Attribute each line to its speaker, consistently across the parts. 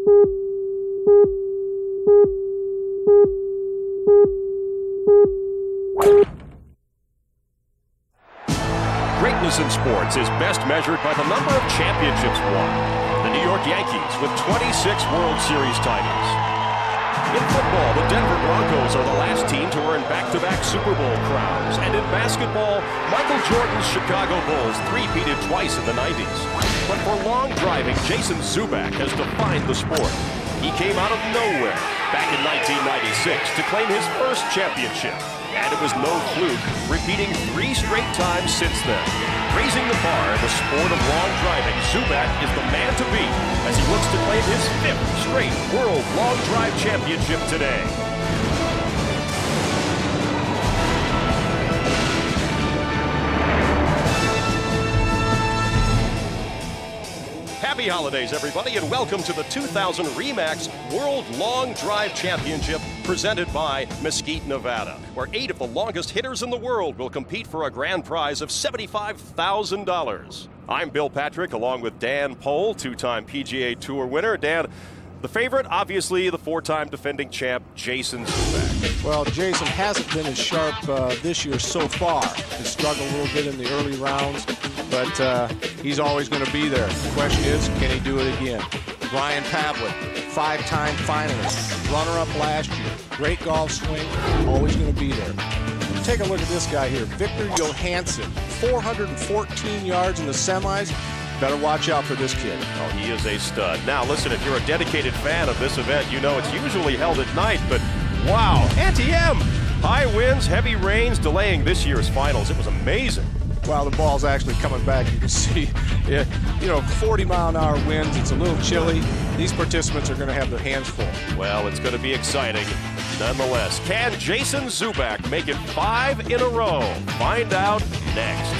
Speaker 1: Greatness in sports is best measured by the number of championships won. The New York Yankees with 26 World Series titles. In football, the Denver Broncos are the last team to earn back-to-back Super Bowl crowns. And in basketball, Michael Jordan's Chicago Bulls three-peated twice in the 90s. But for long driving, Jason Zuback has defined the sport. He came out of nowhere back in 1996 to claim his first championship. And it was no fluke, repeating 3 straight times since then. Raising the bar in the sport of long driving, Zuback is the man to beat as he looks to claim his 5th straight World Long Drive Championship today. Happy holidays, everybody, and welcome to the 2000 Remax World Long Drive Championship presented by Mesquite, Nevada, where 8 of the longest hitters in the world will compete for a grand prize of $75,000. I'm Bill Patrick, along with Dan Pohl, 2-time PGA Tour winner. Dan, the favorite, obviously, the 4-time defending champ, Jason Zuback.
Speaker 2: Well, Jason hasn't been as sharp this year so far. He's struggled a little bit in the early rounds, but he's always going to be there. The question is, can he do it again? Brian Padlet, 5-time finalist, runner-up last year, great golf swing, always going to be there. Take a look at this guy here, Viktor Johansson, 414 yards in the semis. Better watch out for this kid.
Speaker 1: Oh, he is a stud. Now, listen, if you're a dedicated fan of this event, you know it's usually held at night, but wow, Auntie-M! High winds, heavy rains, delaying this year's finals. It was amazing.
Speaker 2: Well, the ball's actually coming back. You can see, 40-mile-an-hour winds. It's a little chilly. These participants are going to have their hands full.
Speaker 1: Well, it's going to be exciting nonetheless. Can Jason Zuback make it 5 in a row? Find out next.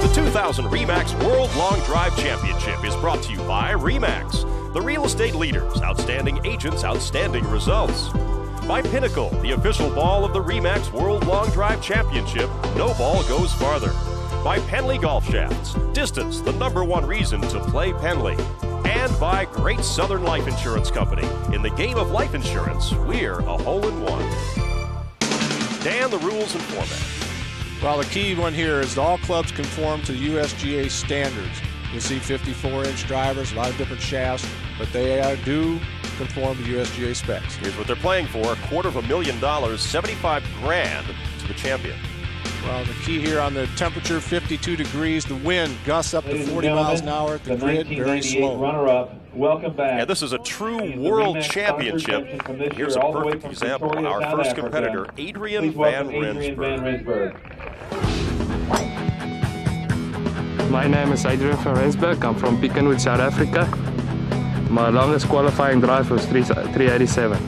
Speaker 1: The 2000 Remax World Long Drive Championship is brought to you by Remax, the real estate leaders, outstanding agents, outstanding results. By Pinnacle, the official ball of the Remax World Long Drive Championship, no ball goes farther. By Penley Golf Shafts, distance, the #1 reason to play Penley. And by Great Southern Life Insurance Company. In the game of life insurance, we're a hole-in-one. Dan, the rules and format.
Speaker 2: Well, the key one here is all clubs conform to the USGA standards. You see 54-inch drivers, a lot of different shafts, but they do conform to USGA specs.
Speaker 1: Here's what they're playing for: $250,000, 75 grand to the champion.
Speaker 2: Well, the key here on the temperature, 52 degrees. The wind gusts up to 40 miles an hour at the grid, very slow.
Speaker 3: Runner-up Welcome back.
Speaker 1: And this is a true world championship. Here's a perfect example. Our first competitor, Adrian van Rensburg.
Speaker 4: My name is Adrian van Rensburg. I'm from Pikenwood, South Africa. My longest qualifying drive was 387.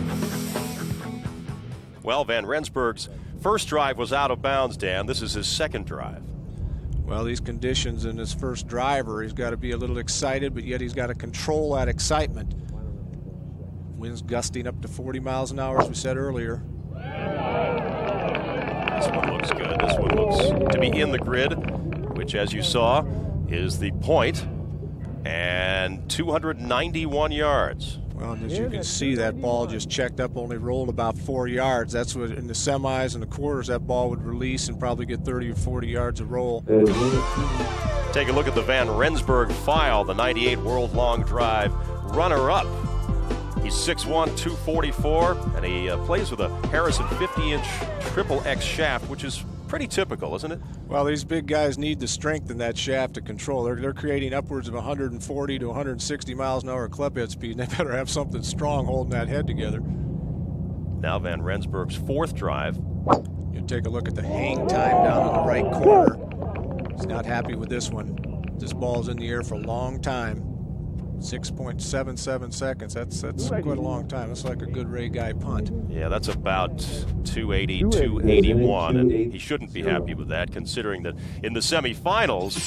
Speaker 1: Well, Van Rensburg's first drive was out of bounds, Dan. This is his second drive.
Speaker 2: Well, these conditions in his first driver, he's got to be a little excited, but yet he's got to control that excitement. Winds gusting up to 40 miles an hour, as we said earlier.
Speaker 1: This one looks good. This one looks to be in the grid, which, as you saw, is the point, and 291 yards.
Speaker 2: Well, and as you can see, that ball just checked up, only rolled about 4 yards. That's what in the semis and the quarters that ball would release and probably get 30 or 40 yards of roll.
Speaker 1: Take a look at the Van Rensburg file, the 98 World Long Drive runner-up. He's 6'1", 244, and he plays with a Harrison 50-inch triple X shaft, which is pretty typical, isn't it?
Speaker 2: Well, these big guys need the strength in that shaft to control. They're creating upwards of 140 to 160 miles an hour club head speed, and they better have something strong holding that head together.
Speaker 1: Now Van Rensburg's fourth drive.
Speaker 2: You take a look at the hang time down in the right corner. He's not happy with this one. This ball's in the air for a long time. 6.77 seconds. That's quite a long time. That's like a good Ray Guy punt.
Speaker 1: Yeah, that's about 280, 281, and he shouldn't be happy with that, considering that in the semifinals,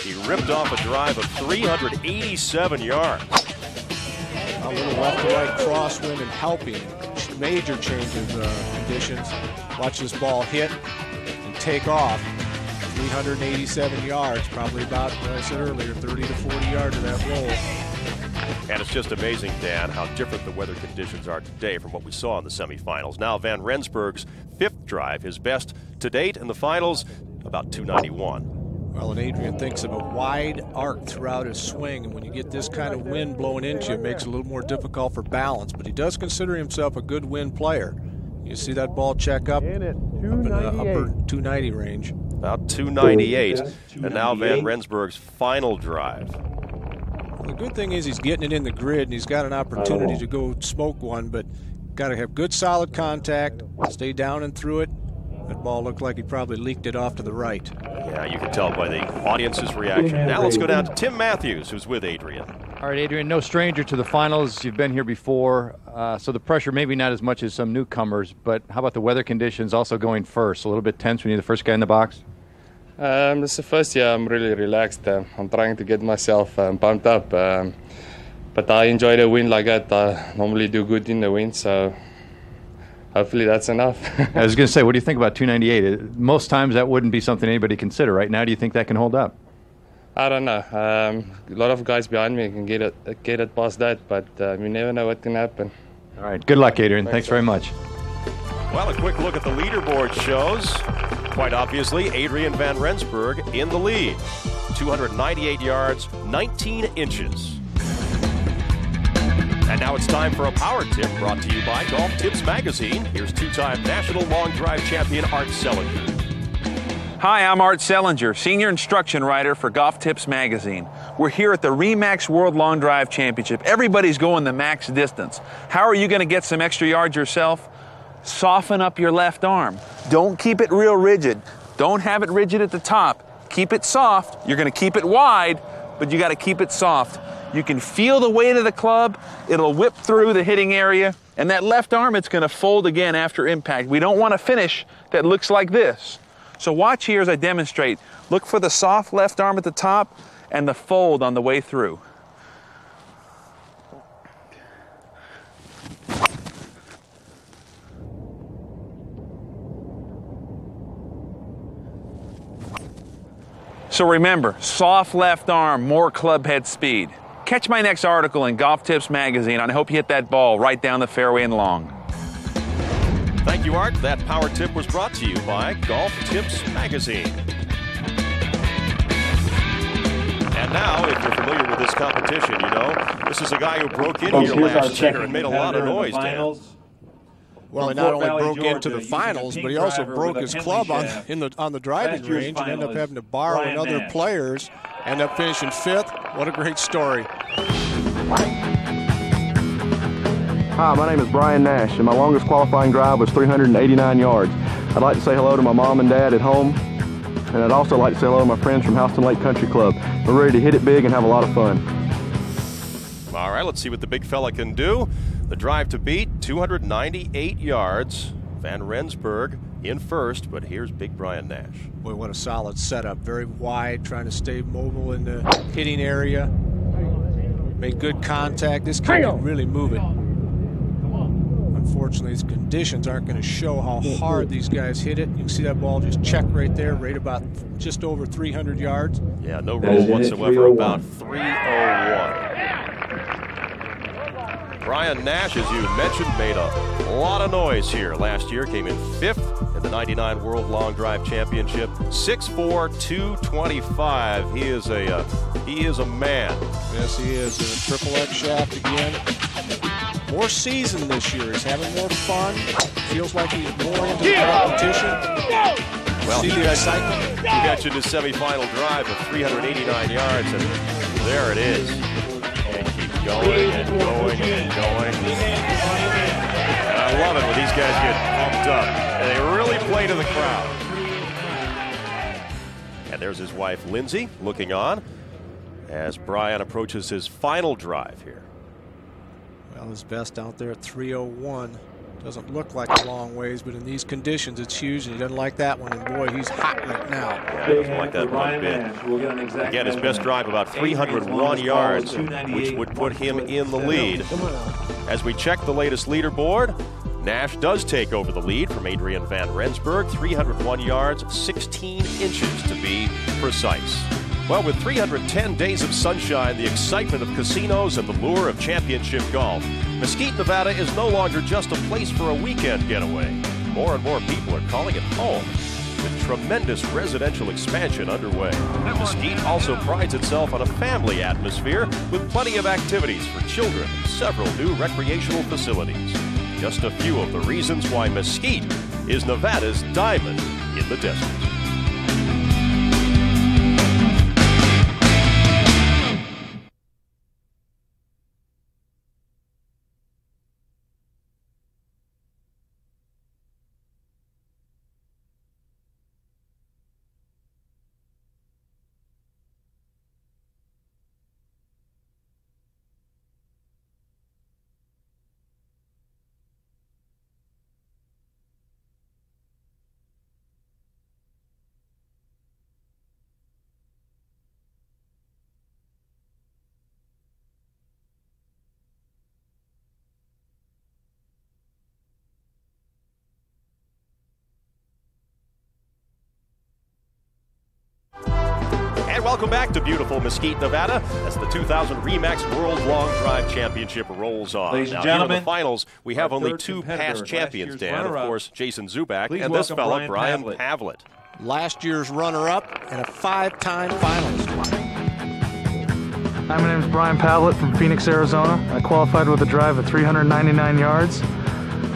Speaker 1: he ripped off a drive of 387 yards.
Speaker 2: A little left to right crosswind and helping. Major change of conditions. Watch this ball hit and take off. 387 yards, probably about, what I said earlier, 30 to 40 yards of that roll.
Speaker 1: And it's just amazing, Dan, how different the weather conditions are today from what we saw in the semifinals. Now Van Rensburg's fifth drive, his best to date in the finals, about 291.
Speaker 2: Well, and Adrian thinks of a wide arc throughout his swing, and when you get this kind of wind blowing into you, it makes it a little more difficult for balance. But he does consider himself a good wind player. You see that ball check up in the upper 290 range.
Speaker 1: About 298. And now Van Rensburg's final drive.
Speaker 2: The good thing is he's getting it in the grid, and he's got an opportunity to go smoke one, but got to have good solid contact, stay down and through it. That ball looked like he probably leaked it off to the right.
Speaker 1: Yeah, you can tell by the audience's reaction. Now let's go down to Tim Matthews, who's with Adrian.
Speaker 5: All right, Adrian, no stranger to the finals. You've been here before, so the pressure maybe not as much as some newcomers, but how about the weather conditions also going first? A little bit tense when you're the first guy in the box?
Speaker 4: This is the first year I'm really relaxed. I'm trying to get myself pumped up, but I enjoy the wind like that. I normally do good in the wind, so hopefully that's enough.
Speaker 5: I was going to say, what do you think about 298? Most times that wouldn't be something anybody consider. Right now, do you think that can hold up?
Speaker 4: I don't know. A lot of guys behind me can get it past that, but you never know what can happen.
Speaker 5: All right. Good luck, Adrian. Thanks very much.
Speaker 1: Well, a quick look at the leaderboard shows, quite obviously, Adrian van Rensburg in the lead. 298 yards, 19 inches. And now it's time for a power tip brought to you by Golf Tips Magazine. Here's two-time national long drive champion Art Sellinger.
Speaker 6: Hi, I'm Art Sellinger, Senior Instruction Writer for Golf Tips Magazine. We're here at the Remax World Long Drive Championship. Everybody's going the max distance. How are you going to get some extra yards yourself? Soften up your left arm. Don't keep it real rigid. Don't have it rigid at the top. Keep it soft. You're going to keep it wide, but you got to keep it soft. You can feel the weight of the club. It'll whip through the hitting area. And that left arm, it's going to fold again after impact. We don't want a finish that looks like this. So watch here as I demonstrate. Look for the soft left arm at the top and the fold on the way through. So remember, soft left arm, more club head speed. Catch my next article in Golf Tips Magazine, and I hope you hit that ball right down the fairway and long.
Speaker 1: Thank you, Art. That power tip was brought to you by Golf Tips Magazine. And now, if you're familiar with this competition, you know, this is a guy who broke in here last year and made a lot of noise, Dan.
Speaker 2: Well, he not only broke into the finals, but he also broke his club on the driving range and ended up having to borrow another player's, end up finishing fifth. What a great story.
Speaker 3: Hi, my name is Brian Nash, and my longest qualifying drive was 389 yards. I'd like to say hello to my mom and dad at home, and I'd also like to say hello to my friends from Houston Lake Country Club. We're ready to hit it big and have a lot of fun.
Speaker 1: All right, let's see what the big fella can do. The drive to beat, 298 yards. Van Rensburg in first, but here's big Brian Nash.
Speaker 2: Boy, what a solid setup. Very wide, trying to stay mobile in the hitting area. Made good contact. This kid can really move it. Unfortunately, these conditions aren't going to show how hard these guys hit it. You can see that ball just checked right there, right about just over 300 yards.
Speaker 1: Yeah, no roll whatsoever, about 301. Brian Nash, as you mentioned, made a lot of noise here last year. Came in 5th in the 99 World Long Drive Championship. 6'4", 225. He is a man.
Speaker 2: Yes, he is. A triple X shaft again. More seasoned this year. He's having more fun. Feels like he's more into the competition.
Speaker 1: Well,
Speaker 2: see the excitement.
Speaker 1: You mentioned his semifinal drive of 389 yards, and there it is. And keeps going and going and going. And I love it when these guys get pumped up. And they really play to the crowd. And there's his wife, Lindsay, looking on as Brian approaches his final drive here.
Speaker 2: Well, his best out there at 301. Doesn't look like a long ways, but in these conditions, it's huge, and he doesn't like that one. And boy, he's hot right now.
Speaker 1: Yeah, he doesn't like that one bit. Again, his best drive about 301 yards, which would put him in the lead. As we check the latest leaderboard, Nash does take over the lead from Adrian Van Rensburg, 301 yards, 16 inches to be precise. Well, with 310 days of sunshine, the excitement of casinos, and the lure of championship golf, Mesquite, Nevada is no longer just a place for a weekend getaway. More and more people are calling it home, with tremendous residential expansion underway. Mesquite also prides itself on a family atmosphere with plenty of activities for children and several new recreational facilities. Just a few of the reasons why Mesquite is Nevada's diamond in the desert. Welcome back to beautiful Mesquite, Nevada, as the 2000 Remax World Long Drive Championship rolls on.
Speaker 6: Ladies and
Speaker 1: now,
Speaker 6: gentlemen,
Speaker 1: here in the finals, we have only 2 past
Speaker 6: competitor,
Speaker 1: champions, Dan. Of course, Jason Zubak,
Speaker 6: Please
Speaker 1: and this
Speaker 6: welcome
Speaker 1: fella, Brian
Speaker 6: Padlet.
Speaker 1: Padlet.
Speaker 2: Last year's runner-up and a 5-time finalist.
Speaker 7: Hi, my name is Brian Padlet from Phoenix, Arizona. I qualified with a drive of 399 yards. I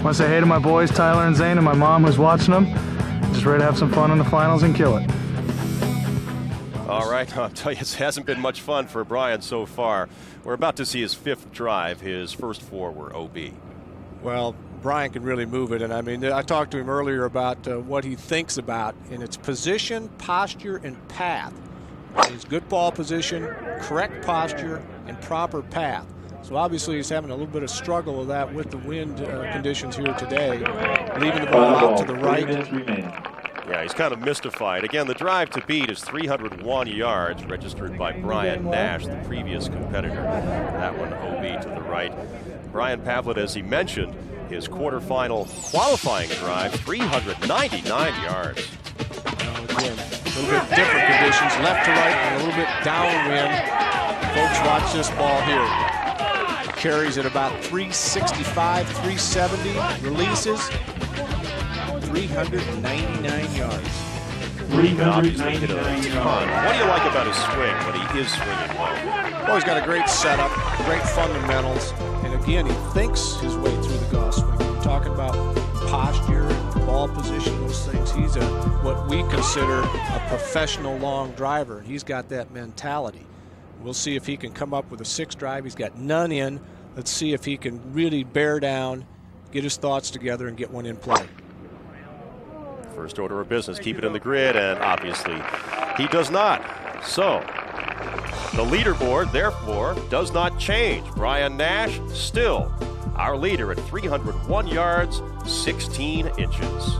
Speaker 7: want to say hey to my boys, Tyler and Zane, and my mom who's watching them. Just ready to have some fun in the finals and kill it.
Speaker 1: All right, I'll tell you, it hasn't been much fun for Brian so far. We're about to see his 5th drive. His first 4 were OB.
Speaker 2: Well, Brian can really move it, and I mean, I talked to him earlier about what he thinks about, and it's position, posture, and path. His good ball position, correct posture, and proper path. So obviously he's having a little bit of struggle with that with the wind conditions here today, leaving the ball out to the right.
Speaker 1: Yeah, he's kind of mystified. Again, the drive to beat is 301 yards, registered by Brian Nash, the previous competitor. That one OB to the right. Brian Padlet, as he mentioned, his quarterfinal qualifying drive, 399 yards.
Speaker 2: Now again, a little bit different conditions, left to right and a little bit downwind. Folks, watch this ball here. Carries at about 365, 370, releases 399 yards.
Speaker 1: 399 yards. What do you like about his swing when he is swinging well?
Speaker 2: Well, he's got a great setup, great fundamentals, and again, he thinks his way through the golf swing. We're talking about posture, ball position, those things. He's what we consider a professional long driver, and he's got that mentality. We'll see if he can come up with a 6 drive. He's got none in Let's see if he can really bear down, get his thoughts together, and get one in play.
Speaker 1: First order of business, keep it in the grid, and obviously he does not. So the leaderboard, therefore, does not change. Brian Nash still our leader at 301 yards, 16 inches.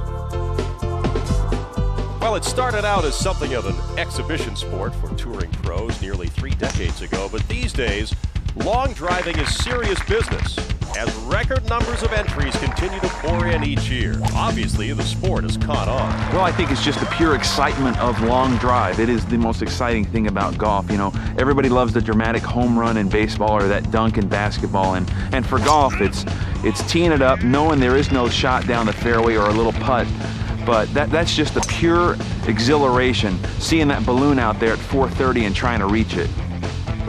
Speaker 1: Well, it started out as something of an exhibition sport for touring pros nearly 3 decades ago, but these days, long driving is serious business as record numbers of entries continue to pour in each year. Obviously, the sport has caught on.
Speaker 6: Well, I think it's just the pure excitement of long drive. It is the most exciting thing about golf. You know, everybody loves the dramatic home run in baseball or that dunk in basketball, and for golf, it's teeing it up, knowing there is no shot down the fairway or a little putt. But that's just the pure exhilaration, seeing that balloon out there at 4:30 and trying to reach it.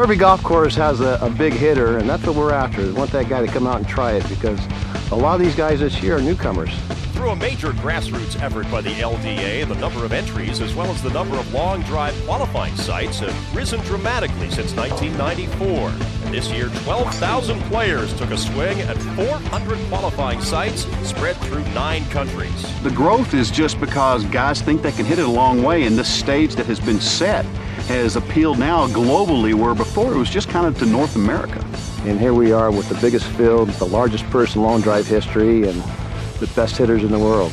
Speaker 8: Every golf course has a big hitter, and that's what we're after. We want that guy to come out and try it, because a lot of these guys this year are newcomers.
Speaker 1: Through a major grassroots effort by the LDA, the number of entries as well as the number of long drive qualifying sites have risen dramatically since 1994. This year, 12,000 players took a swing at 400 qualifying sites spread through 9 countries.
Speaker 9: The growth is just because guys think they can hit it a long way, and this stage that has been set has appealed now globally, where before it was just kind of to North America.
Speaker 8: And here we are with the biggest field, the largest purse in long drive history, and the best hitters in the world.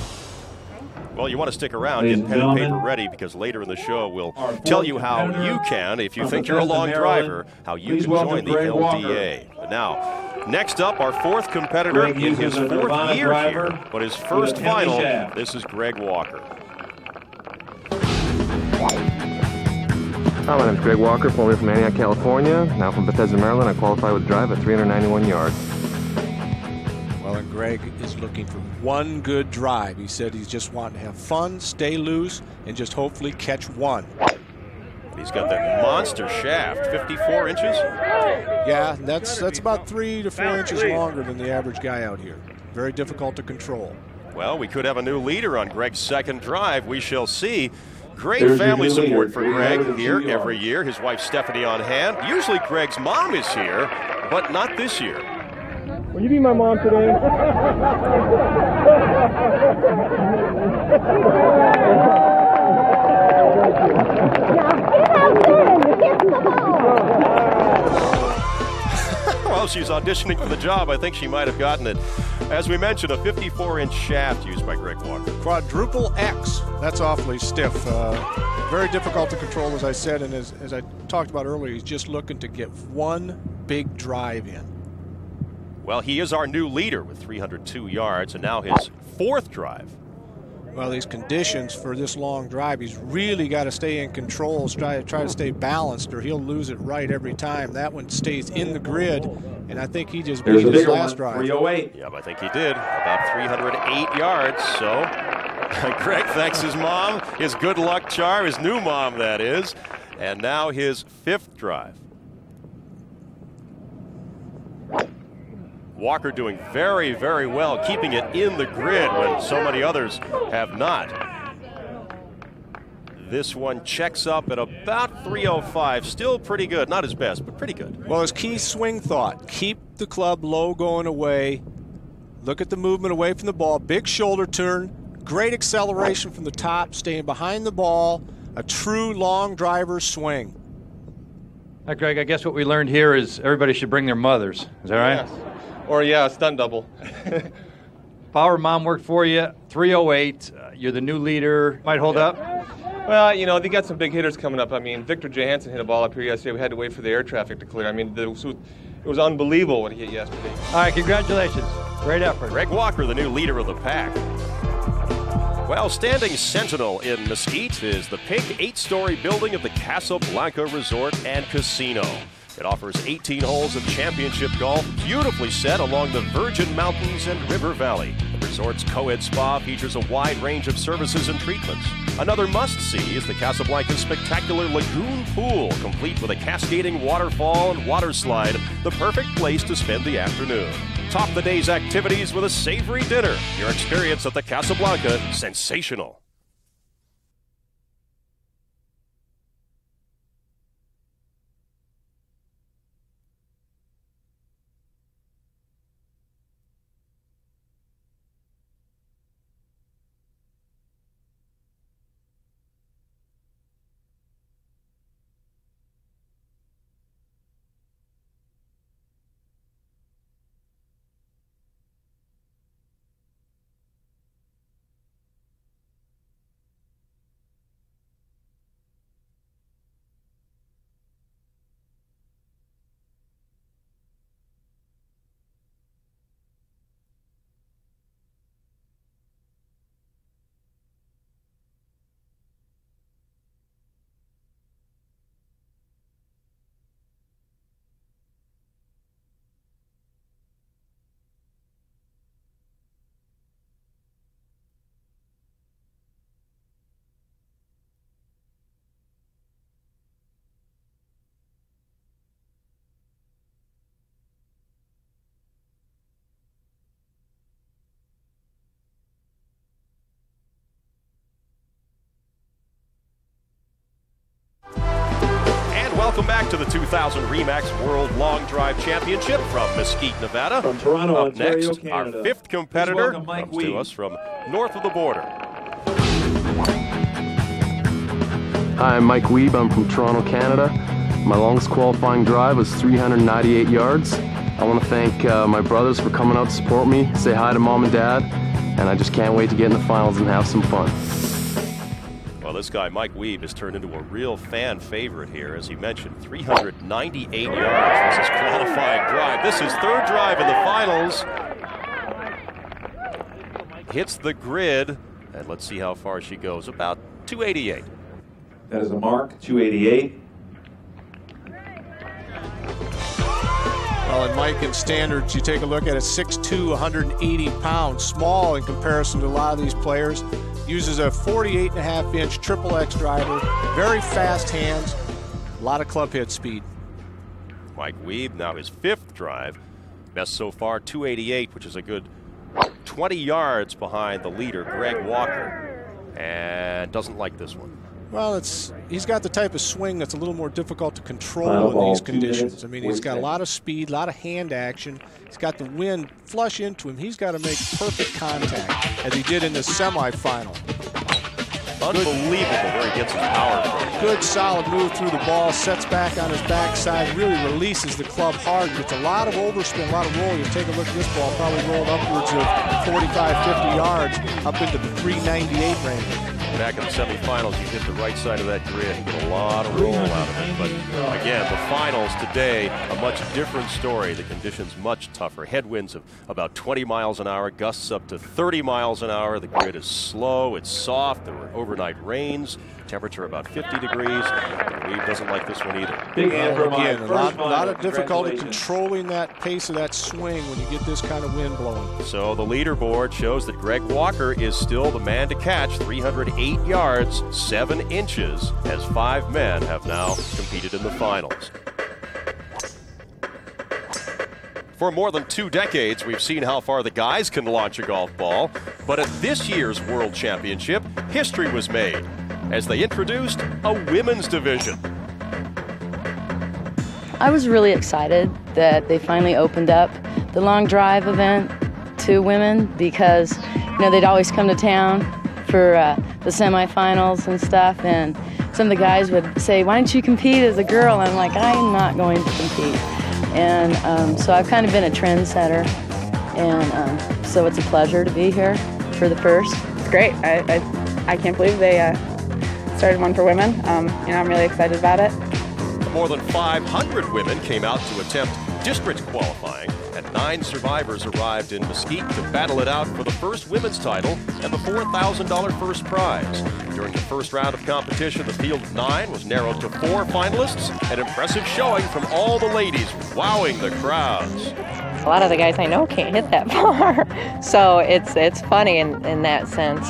Speaker 1: Well, you want to stick around, get pen and paper ready, because later in the show we'll tell you how you can, if you think you're a long driver, how you can join the LDA. But now, next up, our 4th competitor in his 4th year here, but his first final. This is Greg Walker.
Speaker 3: Hi, my name is Greg Walker, formerly from Antioch, California. Now from Bethesda, Maryland. I qualified with a drive at 391 yards.
Speaker 2: Well, and Greg is looking for one good drive. He said he's just wanting to have fun, stay loose, and just hopefully catch one.
Speaker 1: He's got that monster shaft, 54 inches.
Speaker 2: Yeah, that's about 3 to 4 inches longer than the average guy out here. Very difficult to control.
Speaker 1: Well, we could have a new leader on Greg's second drive. We shall see. Great family support for Greg here every year. His wife Stephanie on hand. Usually Greg's mom is here, but not this year.
Speaker 3: Will you be my mom today?
Speaker 1: Well, she's auditioning for the job. I think she might have gotten it. As we mentioned, a 54-inch shaft used by Greg Walker.
Speaker 2: Quadruple X. That's awfully stiff. Very difficult to control, as I said, and as I talked about earlier, he's just looking to get one big drive in.
Speaker 1: Well, he is our new leader with 302 yards, and now his 4th drive.
Speaker 2: Well, these conditions for this long drive, he's really got to stay in control, try to stay balanced, or he'll lose it right every time. That one stays in the grid, and I think he just beat his last drive.
Speaker 6: 308.
Speaker 1: Yep, I think he did. About 308 yards, so Greg thanks his mom, his good luck charm, his new mom, that is, and now his 5th drive. Walker doing very, very well, keeping it in the grid when so many others have not. This one checks up at about 305. Still pretty good. Not his best, but pretty good.
Speaker 2: Well, his key swing thought, keep the club low going away. Look at the movement away from the ball. Big shoulder turn. Great acceleration from the top, staying behind the ball. A true long driver's swing.
Speaker 5: Greg, I guess what we learned here is everybody should bring their mothers. Is that right?
Speaker 4: Yes. Or, yeah, a stunt double.
Speaker 5: Power mom worked for you, 308. You're the new leader. Might hold up?
Speaker 4: Well, you know, they got some big hitters coming up. I mean, Viktor Johansson hit a ball up here yesterday. We had to wait for the air traffic to clear. I mean, it was unbelievable what he hit yesterday.
Speaker 5: All right, congratulations. Great effort.
Speaker 1: Greg Walker, the new leader of the pack. Well, standing sentinel in Mesquite is the pink 8-story building of the Casablanca Resort and Casino. It offers 18 holes of championship golf, beautifully set along the Virgin Mountains and River Valley. The resort's co-ed spa features a wide range of services and treatments. Another must-see is the Casablanca's spectacular lagoon pool, complete with a cascading waterfall and water slide, the perfect place to spend the afternoon. Top the day's activities with a savory dinner. Your experience at the Casablanca, sensational. Welcome back to the 2000 Remax World Long Drive Championship from Mesquite, Nevada.
Speaker 6: From Toronto,
Speaker 1: Up
Speaker 6: Ontario,
Speaker 1: next,
Speaker 6: Canada.
Speaker 1: our fifth competitor
Speaker 6: Please welcome Mike
Speaker 1: comes
Speaker 6: Weed.
Speaker 1: to us from north of the border.
Speaker 3: Hi, I'm Mike Weeb. I'm from Toronto, Canada. My longest qualifying drive was 398 yards. I want to thank my brothers for coming out to support me, say hi to Mom and Dad, and I just can't wait to get in the finals and have some fun.
Speaker 1: Well, this guy, Mike Weeb, has turned into a real fan favorite here. As he mentioned, 398 yards was his qualifying drive. This is third drive in the finals. Hits the grid, and let's see how far she goes. About 288.
Speaker 6: That is a mark, 288.
Speaker 2: Well, and Mike, in standards, you take a look at it, 6'2", 180 pounds, small in comparison to a lot of these players. Uses a 48.5-inch triple X driver, very fast hands, a lot of club head speed.
Speaker 1: Mike Weeb, now his fifth drive. Best so far, 288, which is a good 20 yards behind the leader, Greg Walker. And doesn't like this one.
Speaker 2: Well, he's got the type of swing that's a little more difficult to control
Speaker 6: Final
Speaker 2: in
Speaker 6: ball,
Speaker 2: these
Speaker 6: 2
Speaker 2: conditions.
Speaker 6: minutes,
Speaker 2: I mean, he's got a lot of speed, a lot of hand action. He's got the wind flush into him. He's got to make perfect contact, as he did in the semifinal.
Speaker 1: Unbelievable where he gets his power from.
Speaker 2: Good, solid move through the ball, sets back on his backside, really releases the club hard. Gets a lot of overspin, a lot of roll. You take a look at this ball, probably rolled upwards of 45, 50 yards, up into the 398 range.
Speaker 1: Back in the semifinals, you hit the right side of that grid and get a lot of roll out of it. But again, the finals today, a much different story. The conditions much tougher. Headwinds of about 20 miles an hour, gusts up to 30 miles an hour. The grid is slow, it's soft. There were overnight rains. Temperature about 50 degrees. Weeb doesn't like this one either.
Speaker 6: Big hand for Mike.
Speaker 2: Again, a lot of difficulty controlling that pace of that swing when you get this kind of wind blowing.
Speaker 1: So the leaderboard shows that Greg Walker is still the man to catch. 308 yards, 7 inches, as 5 men have now competed in the finals. For more than 2 decades, we've seen how far the guys can launch a golf ball. But at this year's World Championship, history was made as they introduced a women's division.
Speaker 10: I was really excited that they finally opened up the long drive event to women because, you know, they'd always come to town for the semifinals and stuff, and some of the guys would say, "Why don't you compete as a girl?" And I'm like, I'm not going to compete. And so I've kind of been a trendsetter, and so it's a pleasure to be here for the first.
Speaker 11: It's great. I can't believe they started one for women. You know, I'm really excited about it.
Speaker 1: More than 500 women came out to attempt district qualifying, and 9 survivors arrived in Mesquite to battle it out for the first women's title and the $4,000 first prize. During the first round of competition, the field of 9 was narrowed to 4 finalists, an impressive showing from all the ladies, wowing the crowds.
Speaker 12: A lot of the guys I know can't hit that far, so it's funny in that sense.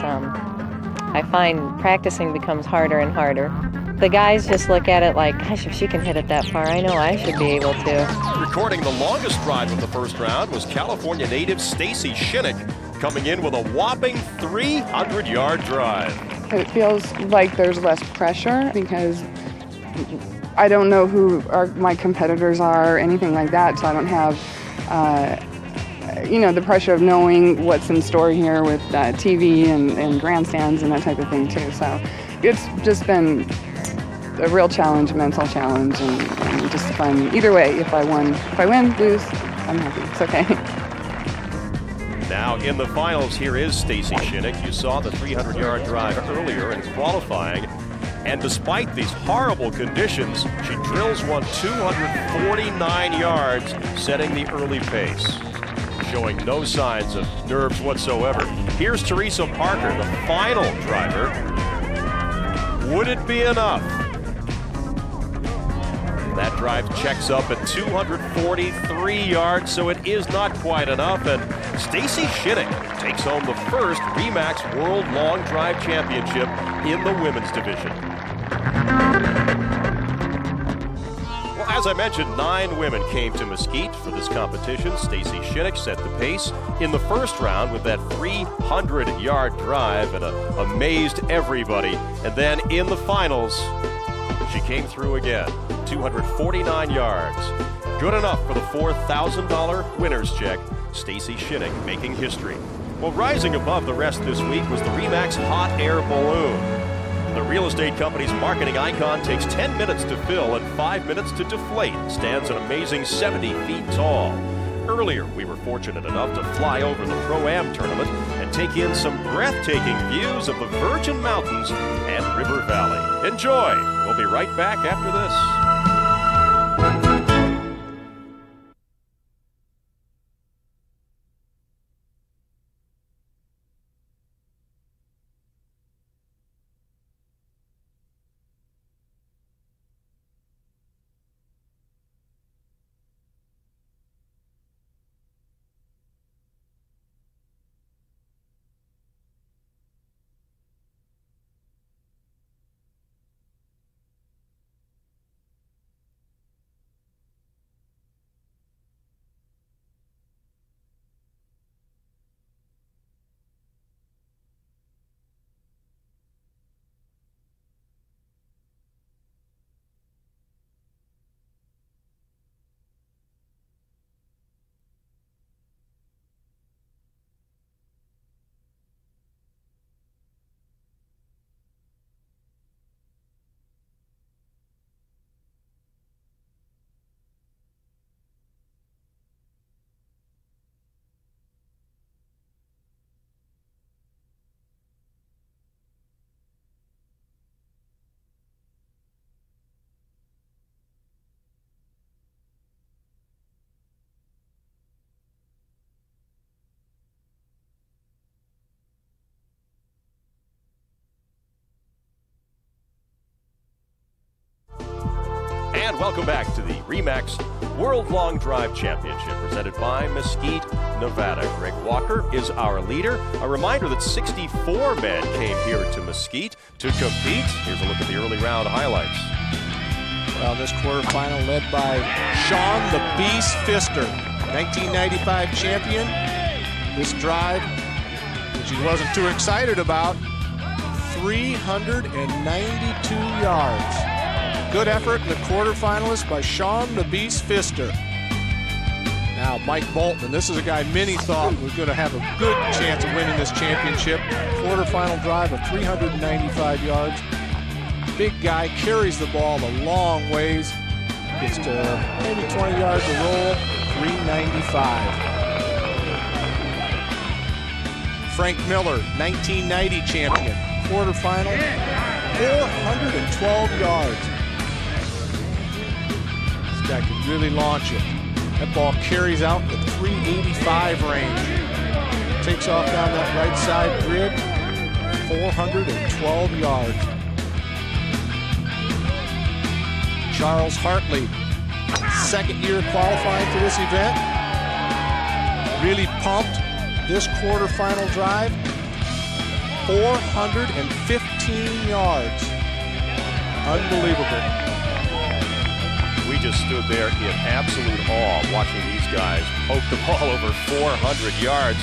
Speaker 12: I find practicing becomes harder and harder. The guys just look at it like, gosh, if she can hit it that far, I know I should be able to.
Speaker 1: Recording the longest drive of the first round was California native Stacy Shinnick, coming in with a whopping 300-yard drive.
Speaker 11: It feels like there's less pressure because I don't know who my competitors are or anything like that, so I don't have you know, the pressure of knowing what's in store here with TV and grandstands and that type of thing too. So it's just been a real challenge, a mental challenge, and just fun. Either way, if I win, lose, I'm happy. It's okay.
Speaker 1: Now in the finals, here is Stacy Shinnick. You saw the 300-yard drive earlier in qualifying. And despite these horrible conditions, she drills one 249 yards, setting the early pace. Showing no signs of nerves whatsoever. Here's Teresa Parker, the final driver. Would it be enough? That drive checks up at 243 yards, so it is not quite enough. And Stacy Shinnick takes home the first Remax World Long Drive Championship in the women's division. Well, as I mentioned, 9 women came to Mesquite for this competition. Stacy Shinnick set the pace in the first round with that 300-yard drive and amazed everybody. And then in the finals, she came through again. 249 yards. Good enough for the $4,000 winner's check. Stacy Shinnick making history. Well, rising above the rest this week was the Remax hot air balloon. The real estate company's marketing icon takes 10 minutes to fill and 5 minutes to deflate. Stands an amazing 70 feet tall. Earlier, we were fortunate enough to fly over the Pro-Am tournament and take in some breathtaking views of the Virgin Mountains and River Valley. Enjoy! We'll be right back after this. And welcome back to the Remax World Long Drive Championship presented by Mesquite, Nevada. Greg Walker is our leader. A reminder that 64 men came here to Mesquite to compete. Here's a look at the early round highlights.
Speaker 2: Well, this quarterfinal led by Sean the Beast Pfister, 1995 champion. This drive, which he wasn't too excited about, 392 yards. Good effort in the quarterfinalists by Sean the Beast Pfister. Now Mike Bolton, this is a guy many thought was going to have a good chance of winning this championship. Quarterfinal drive of 395 yards. Big guy, carries the ball a long ways. Gets to maybe 20 yards to roll, 395. Frank Miller, 1990 champion. Quarterfinal, 412 yards. Guy can really launch it. That ball carries out the 385 range. Takes off down that right side grid, 412 yards. Charles Hartley, second year qualifying for this event. Really pumped. This quarterfinal drive, 415 yards. Unbelievable.
Speaker 1: We just stood there in absolute awe watching these guys poke the ball over 400 yards.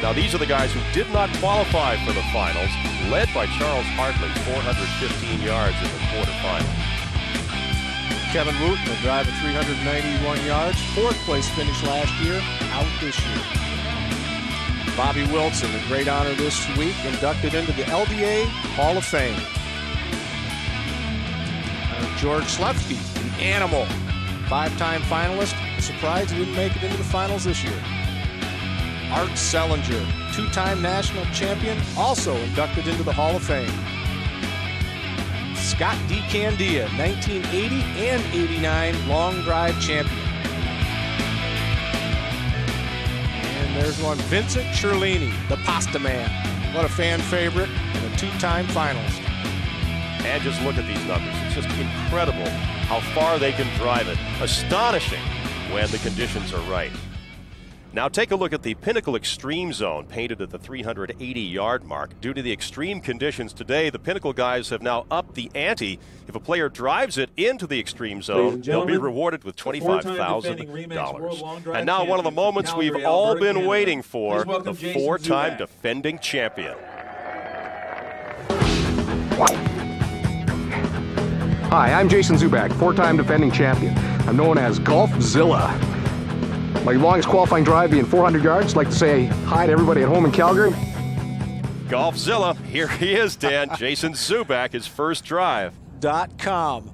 Speaker 1: Now, these are the guys who did not qualify for the finals, led by Charles Hartley, 415 yards in the quarterfinal.
Speaker 2: Kevin Wooten, a drive of 391 yards. Fourth place finish last year, out this year. Bobby Wilson, a great honor this week, inducted into the LDA Hall of Fame. George Slepsky, the Animal, five-time finalist. Surprised he didn't make it into the finals this year. Art Sellinger, two-time national champion, also inducted into the Hall of Fame. Scott DeCandia, 1980 and 89 long drive champion. And there's one, Vincent Cherlini, the Pasta Man. What a fan favorite and a two-time finalist.
Speaker 1: And just look at these numbers. It's just incredible how far they can drive it. Astonishing when the conditions are right. Now take a look at the Pinnacle Extreme Zone painted at the 380-yard mark. Due to the extreme conditions today, the Pinnacle guys have now upped the ante. If a player drives it into the Extreme Zone, they'll be rewarded with $25,000. And now one of the moments we've all been waiting for, the four-time defending champion.
Speaker 13: Hi, I'm Jason Zubak, 4-time defending champion. I'm known as Golfzilla. My longest qualifying drive being 400 yards. I'd like to say hi to everybody at home in Calgary.
Speaker 1: Golfzilla, here he is, Dan. Jason Zubak, his first drive.
Speaker 2: .com.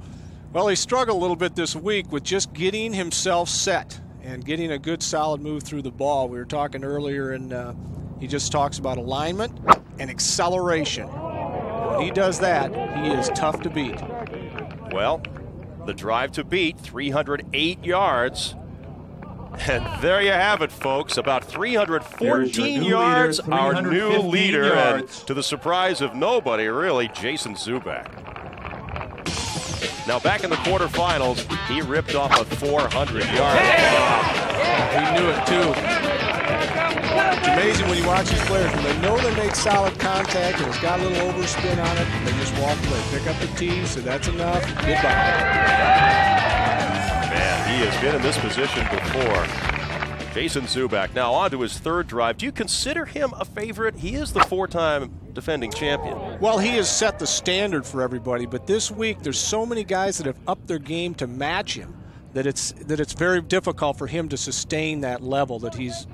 Speaker 2: Well, he struggled a little bit this week with just getting himself set and getting a good solid move through the ball. We were talking earlier, and he just talks about alignment and acceleration. When he does that, he is tough to beat.
Speaker 1: Well, the drive to beat, 308 yards. And there you have it, folks. About 314 yards, our new leader. And to the surprise of nobody, really, Jason Zubak. Now back in the quarterfinals, he ripped off a 400-yard.
Speaker 2: He knew it, too. It's amazing when you watch these players, when they know they make solid contact and it's got a little overspin on it, they just walk away, pick up the tee, so that's enough, goodbye.
Speaker 1: Man, he has been in this position before. Jason Zubak now on to his third drive. Do you consider him a favorite? He is the 4-time defending champion.
Speaker 2: Well, he has set the standard for everybody, but this week there's so many guys that have upped their game to match him that it's very difficult for him to sustain that level that he's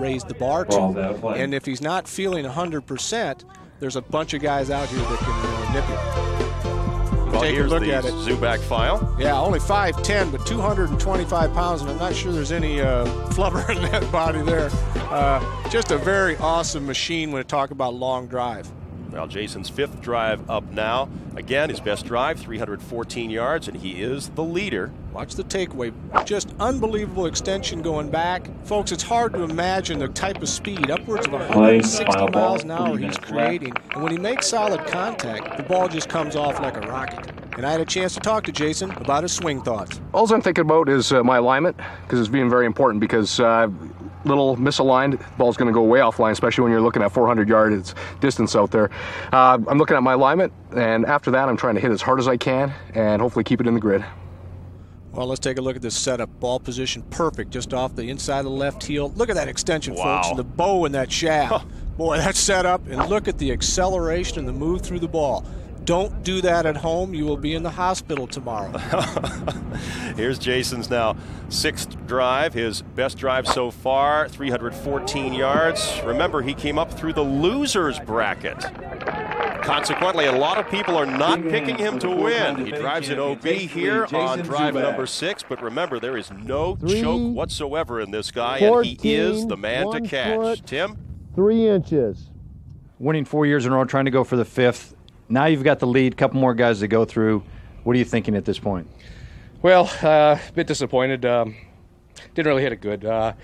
Speaker 2: raised the bar to. And if he's not feeling 100%, there's a bunch of guys out here that can nip him.
Speaker 1: Well,
Speaker 2: take a look at it.
Speaker 1: Zubak file.
Speaker 2: Yeah, only 5'10", but 225 pounds, and I'm not sure there's any flubber in that body there. Just a very awesome machine when you talk about long drive.
Speaker 1: Well, Jason's fifth drive up now. Again, his best drive, 314 yards, and he is the leader.
Speaker 2: Watch the takeaway. Just unbelievable extension going back. Folks, it's hard to imagine the type of speed, upwards of 160 miles an hour he's creating. And when he makes solid contact, the ball just comes off like a rocket. And I had a chance to talk to Jason about his swing thoughts.
Speaker 13: All I'm thinking about is my alignment, because it's being very important, because little misaligned, ball's going to go way offline, especially when you're looking at 400 yards distance out there. I'm looking at my alignment, and after that I'm trying to hit as hard as I can and hopefully keep it in the grid.
Speaker 2: Well, let's take a look at this setup. Ball position perfect, just off the inside of the left heel. Look at that extension, folks, and the bow in that shaft. Boy, that's set up, and look at the acceleration and the move through the ball. Don't do that at home. You will be in the hospital tomorrow.
Speaker 1: Here's Jason's now sixth drive, his best drive so far, 314 yards. Remember, he came up through the losers bracket. Consequently, a lot of people are not picking him to win. He drives an OB here on drive number 6, but remember, there is no choke whatsoever in this guy, and he is the man to catch. Tim?
Speaker 14: 3 inches.
Speaker 5: Winning 4 years in a row, trying to go for the 5th. Now you've got the lead, couple more guys to go through. What are you thinking at this point?
Speaker 15: Well, a bit disappointed. Didn't really hit it good. I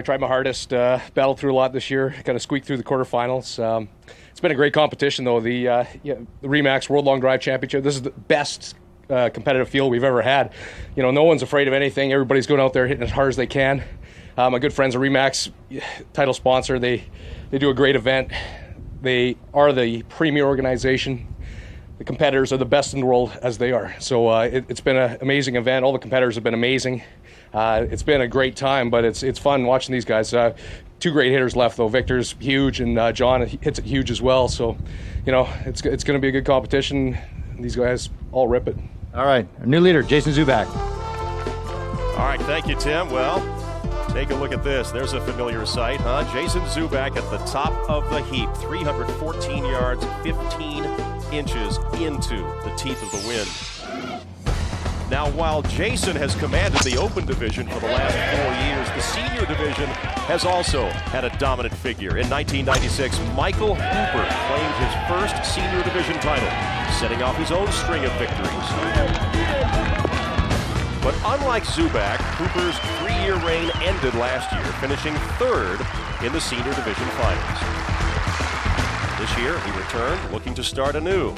Speaker 15: tried my hardest, battled through a lot this year, kind of squeaked through the quarterfinals. It's been a great competition, though. The Remax World Long Drive Championship, this is the best competitive field we've ever had. No one's afraid of anything. Everybody's going out there hitting as hard as they can. My good friends at Remax, title sponsor, they do a great event. They are the premier organization. The competitors are the best in the world as they are. So it's been an amazing event. All the competitors have been amazing. It's been a great time, but it's fun watching these guys. 2 great hitters left, though. Victor's huge, and John hits it huge as well. So, it's going to be a good competition. These guys all rip it.
Speaker 5: All right, our new leader, Jason Zubak.
Speaker 1: All right, thank you, Tim. Well, take a look at this. There's a familiar sight, huh? Jason Zubak at the top of the heap, 314 yards, 15 inches into the teeth of the wind. Now, while Jason has commanded the Open Division for the last 4 years, the Senior Division has also had a dominant figure. In 1996, Michael Hooper claimed his first Senior Division title, setting off his own string of victories. But unlike Zubak, Hooper's 3-year reign ended last year, finishing 3rd in the Senior Division Finals. This year, he returned looking to start anew.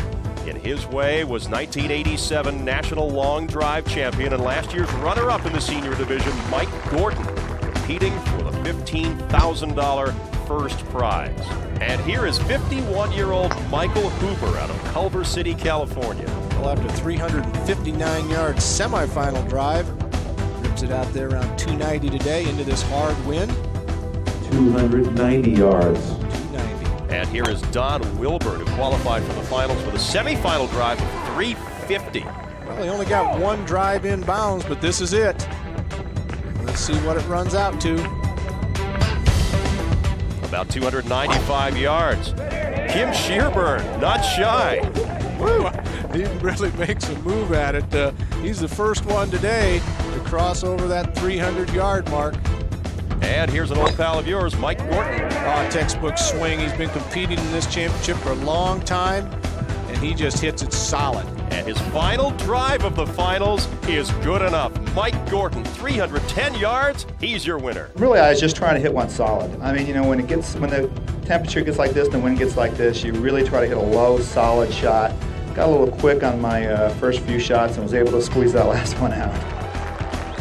Speaker 1: In his way was 1987 National Long Drive Champion and last year's runner-up in the Senior Division, Mike Gordon, competing for the $15,000 first prize. And here is 51-year-old Michael Hooper out of Culver City, California.
Speaker 2: Well, after 359-yard semifinal drive, rips it out there around 290 today into this hard wind.
Speaker 14: 290 yards.
Speaker 1: And here is Don Wilburn, who qualified for the finals with a semifinal drive of 350.
Speaker 2: Well, he only got one drive inbounds, but this is it. Let's see what it runs out to.
Speaker 1: About 295 yards. Kim Shearburn, not shy.
Speaker 2: Woo. He really makes a move at it. He's the first one today to cross over that 300-yard mark.
Speaker 1: And here's an old pal of yours, Mike Gorton.
Speaker 2: Textbook swing. He's been competing in this championship for a long time, and he just hits it solid.
Speaker 1: And his final drive of the finals is good enough. Mike Gorton, 310 yards. He's your winner.
Speaker 16: Really, I was just trying to hit one solid. I mean, you know, when the temperature gets like this and the wind gets like this, you really try to hit a low, solid shot. Got a little quick on my first few shots and was able to squeeze that last one out.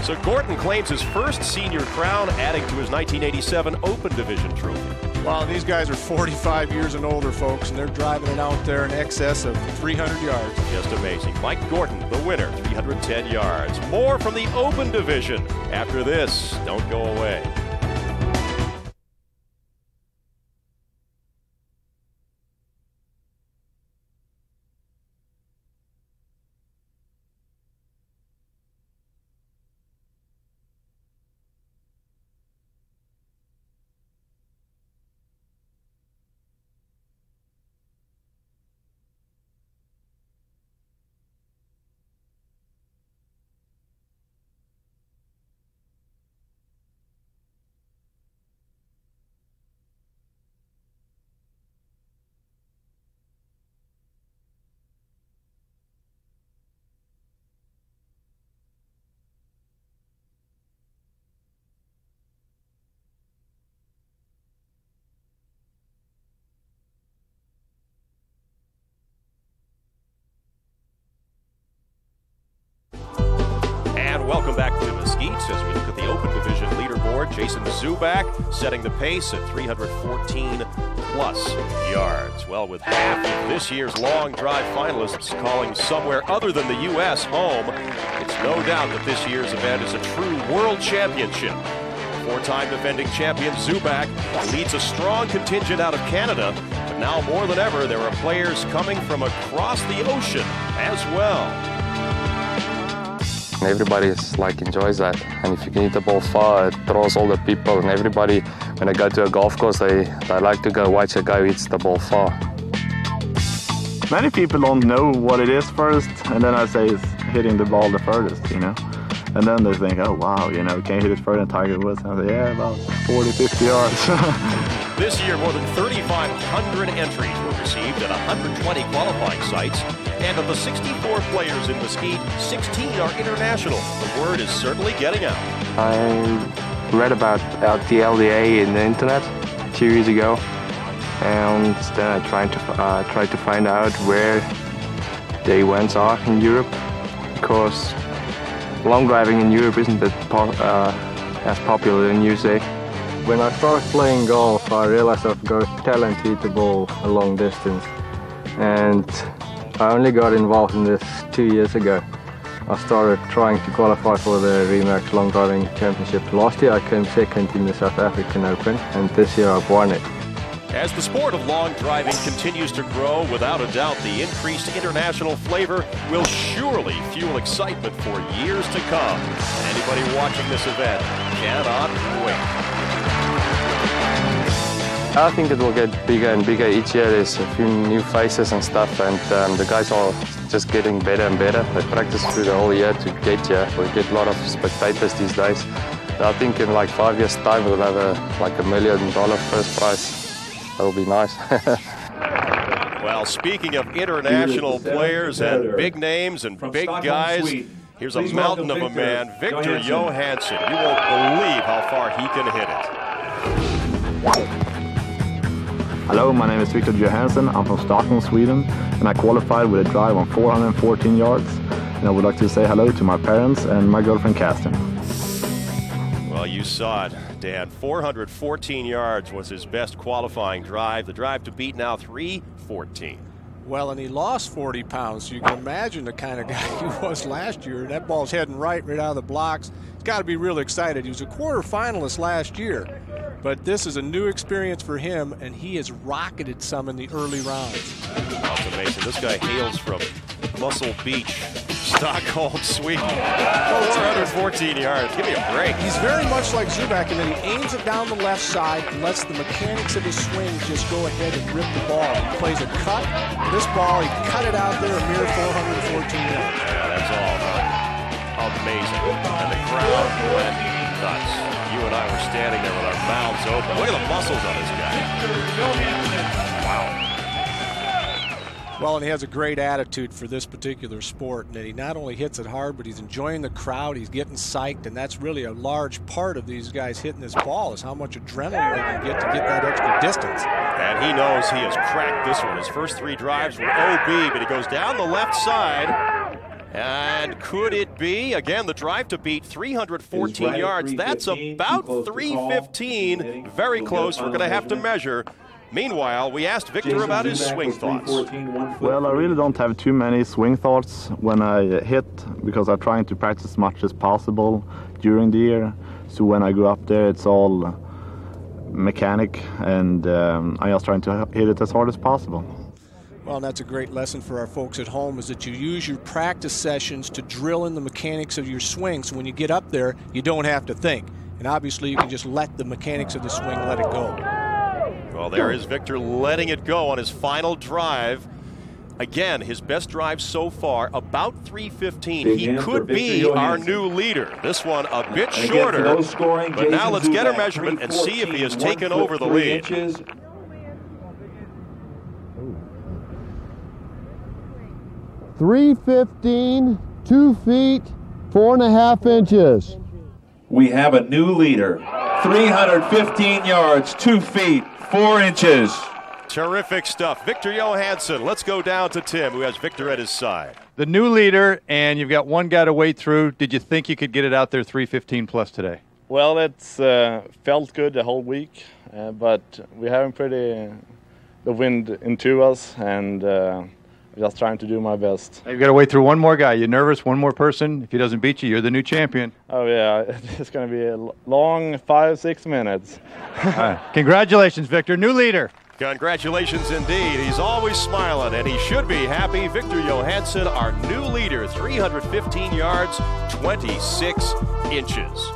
Speaker 1: So Gorton claims his first senior crown, adding to his 1987 Open Division trophy.
Speaker 2: Wow, these guys are 45 years and older, folks, and they're driving it out there in excess of 300 yards.
Speaker 1: Just amazing. Mike Gorton, the winner, 310 yards. More from the Open Division after this. Don't go away. Welcome back to Mesquite as we look at the Open Division leaderboard. Jason Zubak setting the pace at 314 plus yards. Well, with half of this year's long drive finalists calling somewhere other than the U.S. home, it's no doubt that this year's event is a true world championship. Four-time defending champion Zubak leads a strong contingent out of Canada, but now more than ever, there are players coming from across the ocean as well.
Speaker 4: Everybody enjoys that, and if you can hit the ball far, it draws all the people, and everybody, when they go to a golf course, they like to go watch a guy who hits the ball far.
Speaker 17: Many people don't know what it is first, and then I say it's hitting the ball the furthest, you know. And then they think, oh wow, you know, can you hit it further than Tiger Woods? And I say, yeah, about 40, 50 yards.
Speaker 1: This year, more than 3,500 entries were received at 120 qualifying sites. And of the 64 players in Mesquite, 16 are international. The word is certainly getting out.
Speaker 18: I read about the LDA in the internet 2 years ago, and then I tried to find out where the events are in Europe, because long driving in Europe isn't as popular in USA.
Speaker 8: When I started playing golf, I realized I've got talent to hit the ball a long distance, and I only got involved in this 2 years ago. I started trying to qualify for the Remax Long Driving Championship. Last year I came second in the South African Open, and this year I've won it.
Speaker 1: As the sport of long driving continues to grow, without a doubt the increased international flavor will surely fuel excitement for years to come. Anybody watching this event cannot wait.
Speaker 4: I think it will get bigger and bigger each year. There's a few new faces and stuff, and the guys are just getting better and better. They practice through the whole year to get here. We get a lot of spectators these days. I think in like 5 years' time we'll have like $1 million first prize. That'll be nice.
Speaker 1: Well, speaking of international players and big names and big guys, here's a mountain of a man, Viktor Johansson. You won't believe how far he can hit it.
Speaker 17: Hello, my name is Viktor Johansson. I'm from Stockholm, Sweden, and I qualified with a drive on 414 yards. And I would like to say hello to my parents and my girlfriend, Kerstin.
Speaker 1: Well, you saw it, Dan. 414 yards was his best qualifying drive. The drive to beat now 314.
Speaker 2: Well, and he lost 40 pounds, so you can imagine the kind of guy he was last year. And that ball's heading right out of the blocks. He's got to be real excited. He was a quarterfinalist last year, but this is a new experience for him, and he has rocketed some in the early rounds.
Speaker 1: That's amazing. This guy hails from Muscle Beach, Stockholm, Sweden. 414 yards. Give me a break.
Speaker 2: He's very much like Zubak in that he aims it down the left side and lets the mechanics of his swing just go ahead and rip the ball. He plays a cut. This ball, he cut it out there a mere 414 yards.
Speaker 1: Yeah, that's all. Amazing. And the crowd went nuts. You and I were standing there with our mouths open. Look at the muscles on this guy. Wow.
Speaker 2: Well, and he has a great attitude for this particular sport, and that he not only hits it hard, but he's enjoying the crowd, he's getting psyched, and that's really a large part of these guys hitting this ball, is how much adrenaline they can get to get that extra distance.
Speaker 1: And he knows he has cracked this one. His first 3 drives were OB, but he goes down the left side. And could it be? Again, the drive to beat, 314 yards. That's about 315. Very close. We're going to have to measure. Meanwhile, we asked Viktor about his swing thoughts.
Speaker 17: Well, I really don't have too many swing thoughts when I hit, because I'm trying to practice as much as possible during the year. So when I go up there, it's all mechanic, and I'm just trying to hit it as hard as possible.
Speaker 2: Well, and that's a great lesson for our folks at home, is that you use your practice sessions to drill in the mechanics of your swing, so when you get up there, you don't have to think. And obviously, you can just let the mechanics of the swing let it go.
Speaker 1: Well, there is Viktor letting it go on his final drive. Again, his best drive so far, about 315. He could be our new leader. This one a bit shorter, but now let's get a measurement and see if he has taken over the lead.
Speaker 14: 315, 2 feet, 4.5 inches.
Speaker 19: We have a new leader. 315 yards, 2 feet, 4 inches.
Speaker 1: Terrific stuff. Viktor Johansson. Let's go down to Tim, who has Viktor at his side.
Speaker 5: The new leader, and you've got one guy to wade through. Did you think you could get it out there 315 plus today?
Speaker 20: Well, it's felt good the whole week, but we're having the wind into us, and just trying to do my best.
Speaker 5: You've got to wade through one more guy. You nervous? One more person? If he doesn't beat you, you're the new champion.
Speaker 20: Oh, yeah. It's going to be a long 5-6 minutes.
Speaker 5: Congratulations, Viktor. New leader.
Speaker 1: Congratulations indeed. He's always smiling, and he should be happy. Viktor Johansson, our new leader, 315 yards, 26 inches.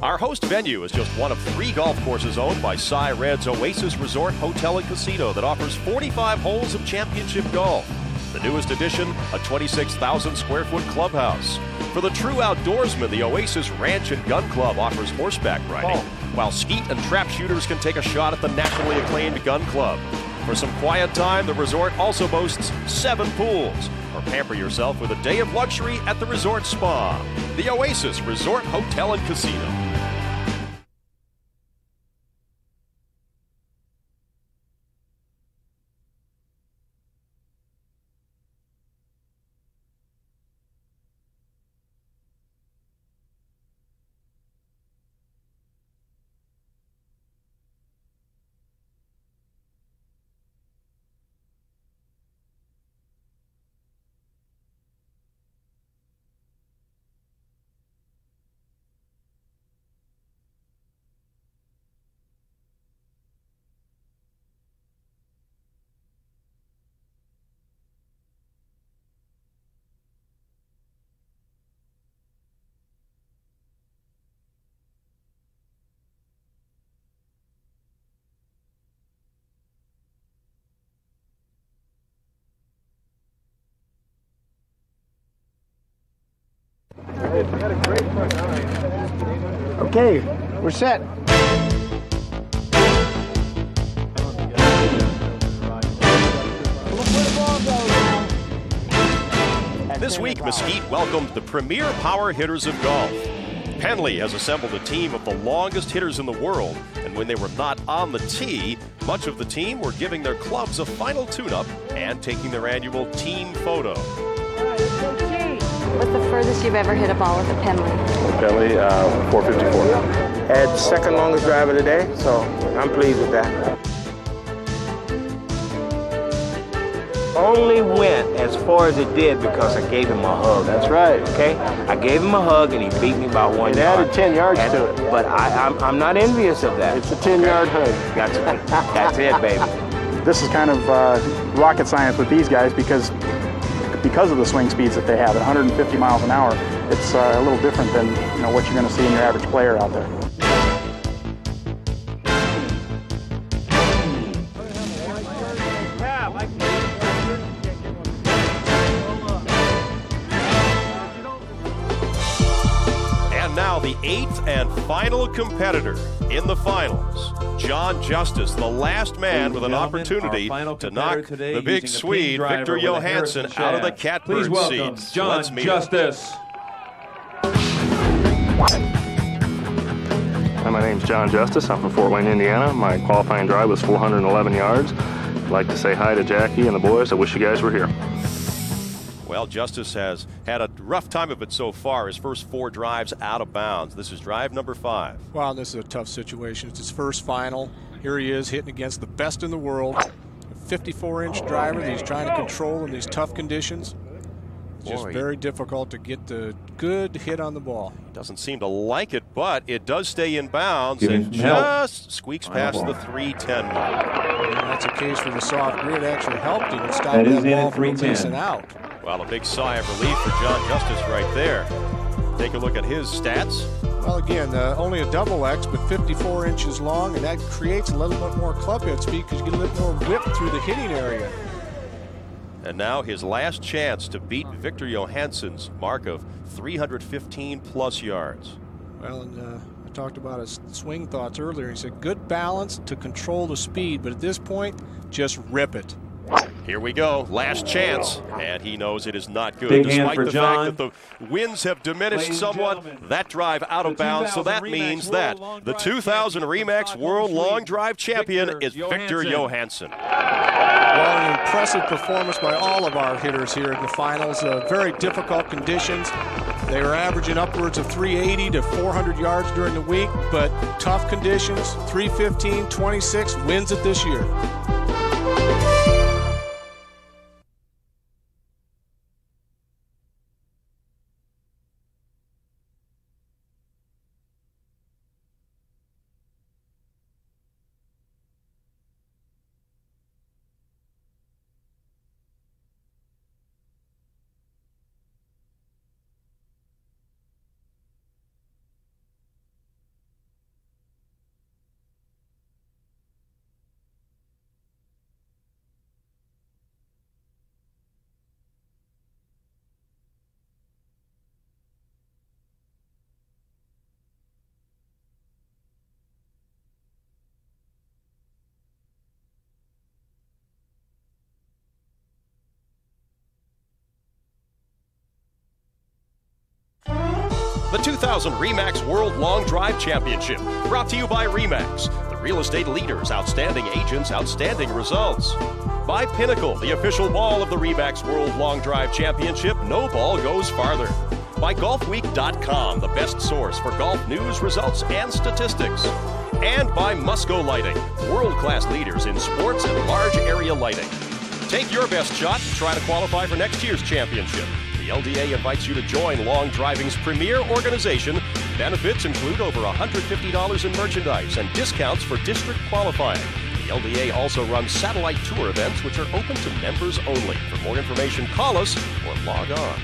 Speaker 1: Our host venue is just one of 3 golf courses owned by Cy Red's Oasis Resort Hotel and Casino that offers 45 holes of championship golf. The newest addition, a 26,000 square foot clubhouse. For the true outdoorsman, the Oasis Ranch and Gun Club offers horseback riding, while skeet and trap shooters can take a shot at the nationally acclaimed Gun Club. For some quiet time, the resort also boasts 7 pools. Or pamper yourself with a day of luxury at the resort spa. The Oasis Resort Hotel and Casino.
Speaker 14: Okay, we're set.
Speaker 1: This week, Mesquite welcomed the premier power hitters of golf. Penley has assembled a team of the longest hitters in the world, and when they were not on the tee, much of the team were giving their clubs a final tune-up and taking their annual team photo.
Speaker 21: What's the furthest you've ever hit a ball with a Penley?
Speaker 18: Penley, 454. Had second longest drive of the day, so I'm pleased with that. Only went as far as it did because I gave him a hug.
Speaker 14: That's right.
Speaker 18: Okay? I gave him a hug and he beat me by 1 yard.
Speaker 14: It added 10 yards to it.
Speaker 18: But I'm not envious of that.
Speaker 14: It's a 10-yard hug.
Speaker 18: Gotcha. That's it, baby.
Speaker 22: This is kind of rocket science with these guys because
Speaker 7: because of the swing speeds that they have at 150 miles an hour. It's a little different than what you're going to see in your average player out there.
Speaker 1: Now the 8th and final competitor in the finals, John Justice, the last man with an opportunity to knock the big Swede, Viktor Johansson, out of the catbird seat.
Speaker 19: Please welcome John Justice.
Speaker 3: Hi, my name's John Justice. I'm from Fort Wayne, Indiana. My qualifying drive was 411 yards. I'd like to say hi to Jackie and the boys. I wish you guys were here.
Speaker 1: Well, Justice has had a rough time of it so far. His first 4 drives out of bounds. This is drive number 5.
Speaker 2: Well, this is a tough situation. It's his first final. Here he is hitting against the best in the world. A 54-inch driver that he's trying to control in these tough conditions. It's just very difficult to get the good hit on the ball.
Speaker 1: Doesn't seem to like it, but it does stay in bounds and just squeaks past the 310 mark.
Speaker 2: And that's a case where the soft grid actually helped him and stopped that ball from racing out.
Speaker 1: Well, a big sigh of relief for John Justice right there. Take a look at his stats.
Speaker 2: Well, again, only a double X, but 54 inches long, and that creates a little bit more club head speed because you get a little more whip through the hitting area.
Speaker 1: And now his last chance to beat Viktor Johansson's mark of 315-plus yards.
Speaker 2: Well, and I talked about his swing thoughts earlier. He said good balance to control the speed, but at this point, just rip it.
Speaker 1: Here we go, last chance, and he knows it is not good.
Speaker 19: Big
Speaker 1: Despite the
Speaker 19: John.
Speaker 1: fact that the winds have diminished somewhat, that drive out of bounds, so that means that the 2000 Remax World Long Drive Champion is Viktor Johansson.
Speaker 2: Well, an impressive performance by all of our hitters here in the finals. Very difficult conditions. They were averaging upwards of 380 to 400 yards during the week, but tough conditions, 315, 26, wins it this year.
Speaker 1: The 2000 Remax World Long Drive Championship, brought to you by Remax, the real estate leaders, outstanding agents, outstanding results. By Pinnacle, the official ball of the Remax World Long Drive Championship, no ball goes farther. By GolfWeek.com, the best source for golf news, results, and statistics. And by Musco Lighting, world-class leaders in sports and large area lighting. Take your best shot and try to qualify for next year's championship. The LDA invites you to join Long Driving's premier organization. Benefits include over $150 in merchandise and discounts for district qualifying. The LDA also runs satellite tour events, which are open to members only. For more information, call us or log on.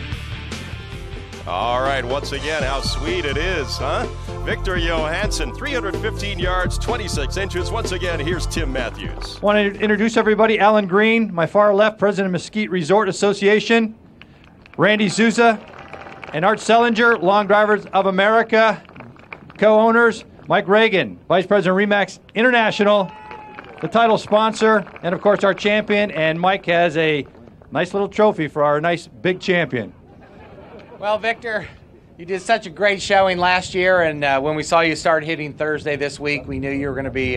Speaker 1: All right, once again, how sweet it is, huh? Viktor Johansson, 315 yards, 26 inches. Once again, here's Tim Matthews.
Speaker 5: Want to introduce everybody. Alan Green, my far left, president of Mesquite Resort Association. Randy Souza and Art Sellinger, Long Drivers of America, co-owners. Mike Reagan, vice president of Remax International, the title sponsor, and of course our champion. And Mike has a nice little trophy for our nice big champion.
Speaker 22: Well, Viktor, you did such a great showing last year, and when we saw you start hitting Thursday this week, we knew you were going to be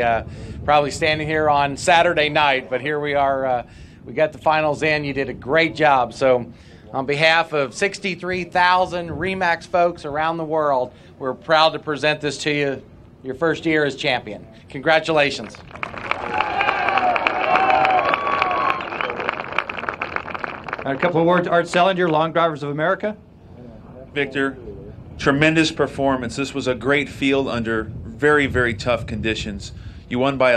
Speaker 22: probably standing here on Saturday night, but here we are. We got the finals in. You did a great job. So on behalf of 63,000 Remax folks around the world, we're proud to present this to you, your first year as champion. Congratulations.
Speaker 5: A couple of words, Art Sellinger, Long Drivers of America.
Speaker 6: Viktor, tremendous performance. This was a great field under very, very tough conditions. You won by